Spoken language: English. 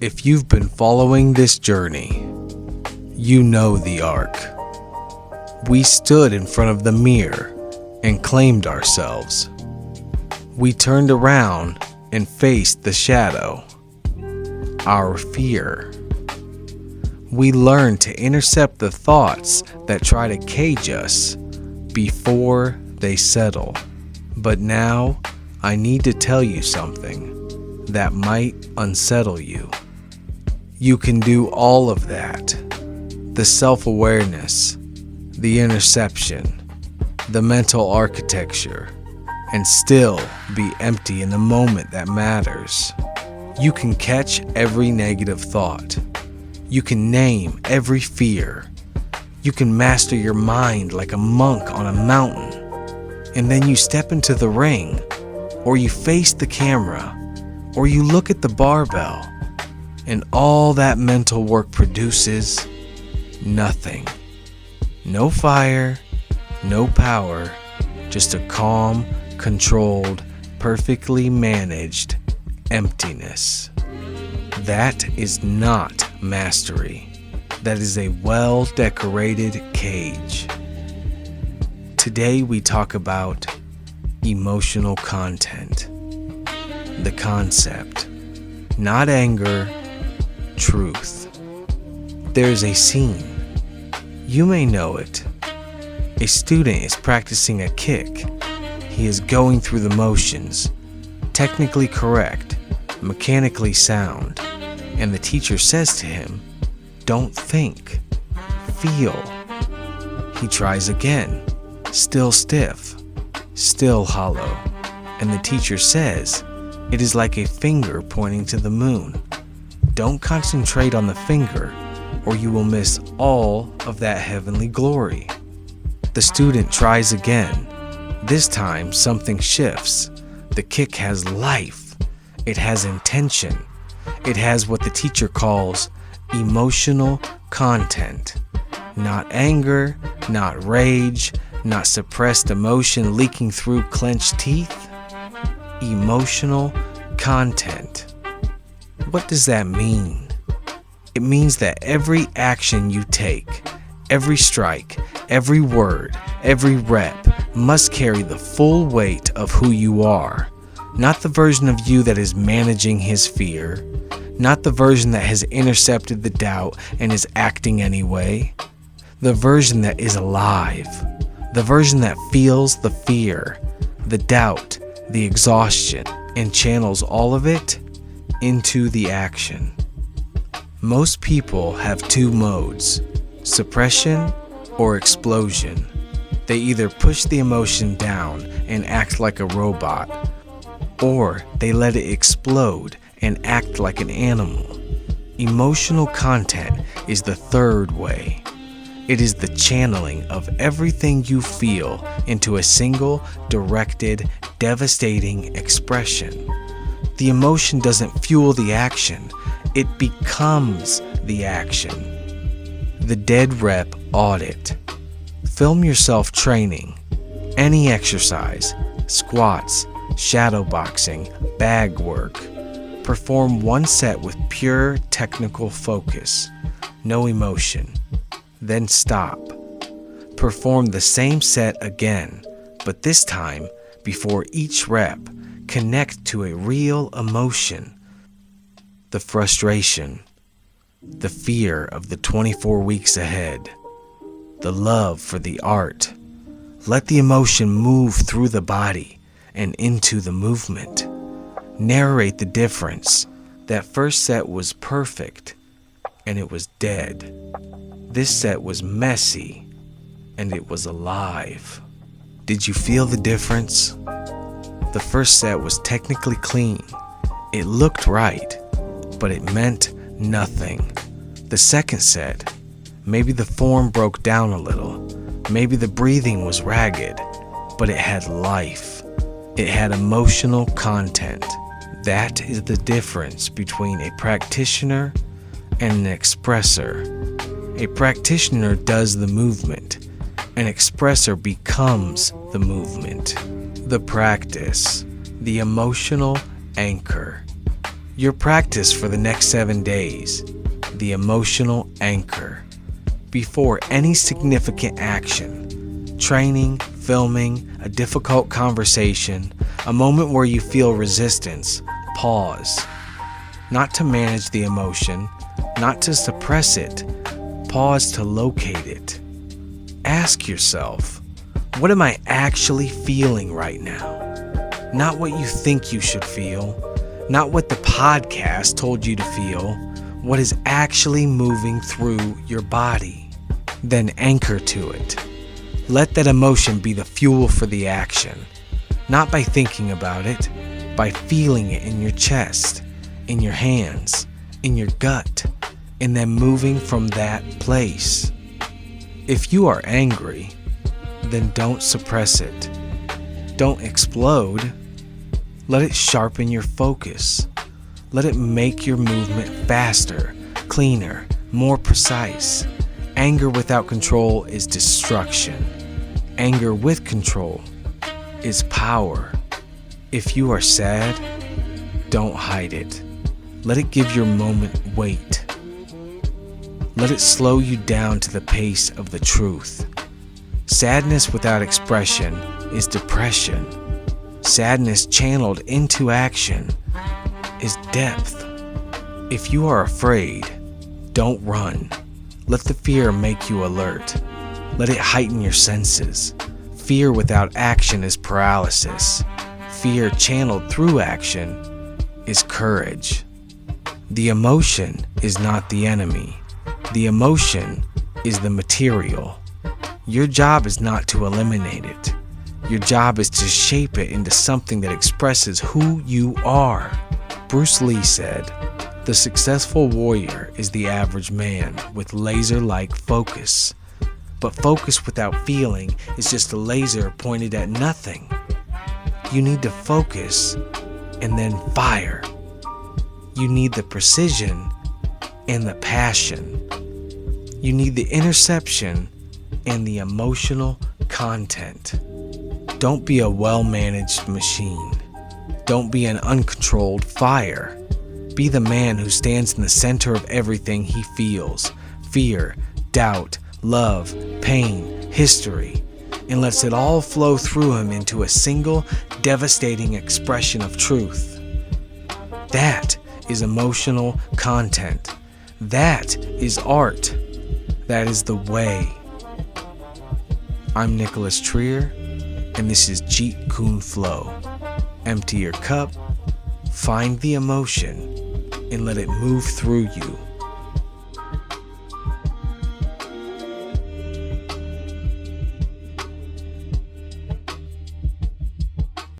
If you've been following this journey, you know the arc. We stood in front of the mirror and claimed ourselves. We turned around and faced the shadow, our fear. We learned to intercept the thoughts that try to cage us before they settle. But now, I need to tell you something that might unsettle you. You can do all of that. The self-awareness, the interception, the mental architecture, and still be empty in the moment that matters. You can catch every negative thought. You can name every fear. You can master your mind like a monk on a mountain. And then you step into the ring, or you face the camera, or you look at the barbell, and all that mental work produces nothing. No fire, no power, just a calm, controlled, perfectly managed emptiness. That is not mastery. That is a well-decorated cage. Today we talk about emotional content. The concept, not anger, truth. There's a scene. You may know it. A student is practicing a kick. He is going through the motions, technically correct, mechanically sound, and the teacher says to him, "Don't think, feel." He tries again, still stiff, still hollow, and the teacher says, "It is like a finger pointing to the moon. Don't concentrate on the finger, or you will miss all of that heavenly glory." The student tries again. This time, something shifts. The kick has life. It has intention. It has what the teacher calls emotional content. Not anger, not rage, not suppressed emotion leaking through clenched teeth. Emotional content. What does that mean? It means that every action you take, every strike, every word, every rep must carry the full weight of who you are. Not the version of you that is managing his fear. Not the version that has intercepted the doubt and is acting anyway. The version that is alive. The version that feels the fear, the doubt, the exhaustion, and channels all of it into the action. Most people have two modes, suppression or explosion. They either push the emotion down and act like a robot, or they let it explode and act like an animal. Emotional content is the third way. It is the channeling of everything you feel into a single, directed, devastating expression. The emotion doesn't fuel the action, it becomes the action. The dead rep audit. Film yourself training. Any exercise, squats, shadow boxing, bag work. Perform one set with pure technical focus, no emotion. Then stop. Perform the same set again, but this time, before each rep, connect to a real emotion. The frustration, the fear of the 24 weeks ahead, the love for the art. Let the emotion move through the body and into the movement. Narrate the difference. That first set was perfect, and it was dead. This set was messy, and it was alive. Did you feel the difference? The first set was technically clean. It looked right, but it meant nothing. The second set, maybe the form broke down a little. Maybe the breathing was ragged, but it had life. It had emotional content. That is the difference between a practitioner and an expressor. A practitioner does the movement. An expressor becomes the movement, the practice, the emotional anchor. Your practice for the next 7 days, the emotional anchor. Before any significant action, training, filming, a difficult conversation, a moment where you feel resistance, pause. Not to manage the emotion, not to suppress it, pause to locate it. Ask yourself, what am I actually feeling right now? Not what you think you should feel, not what the podcast told you to feel, what is actually moving through your body. Then anchor to it. Let that emotion be the fuel for the action, not by thinking about it, by feeling it in your chest, in your hands, in your gut, and then moving from that place. If you are angry, then don't suppress it. Don't explode. Let it sharpen your focus. Let it make your movement faster, cleaner, more precise. Anger without control is destruction. Anger with control is power. If you are sad, don't hide it. Let it give your moment weight. Let it slow you down to the pace of the truth. Sadness without expression is depression. Sadness channeled into action is depth. If you are afraid, don't run. Let the fear make you alert. Let it heighten your senses. Fear without action is paralysis. Fear channeled through action is courage. The emotion is not the enemy. The emotion is the material. Your job is not to eliminate it. Your job is to shape it into something that expresses who you are. Bruce Lee said, "The successful warrior is the average man with laser-like focus." But focus without feeling is just a laser pointed at nothing. You need to focus and then fire. You need the precision and the passion. You need the interception and the emotional content. Don't be a well-managed machine. Don't be an uncontrolled fire. Be the man who stands in the center of everything he feels, fear, doubt, love, pain, history, and lets it all flow through him into a single, devastating expression of truth. That is emotional content. That is art. That is the way. I'm Nicholas Trier, and this is Jeet Kune Flow. Empty your cup, find the emotion, and let it move through you.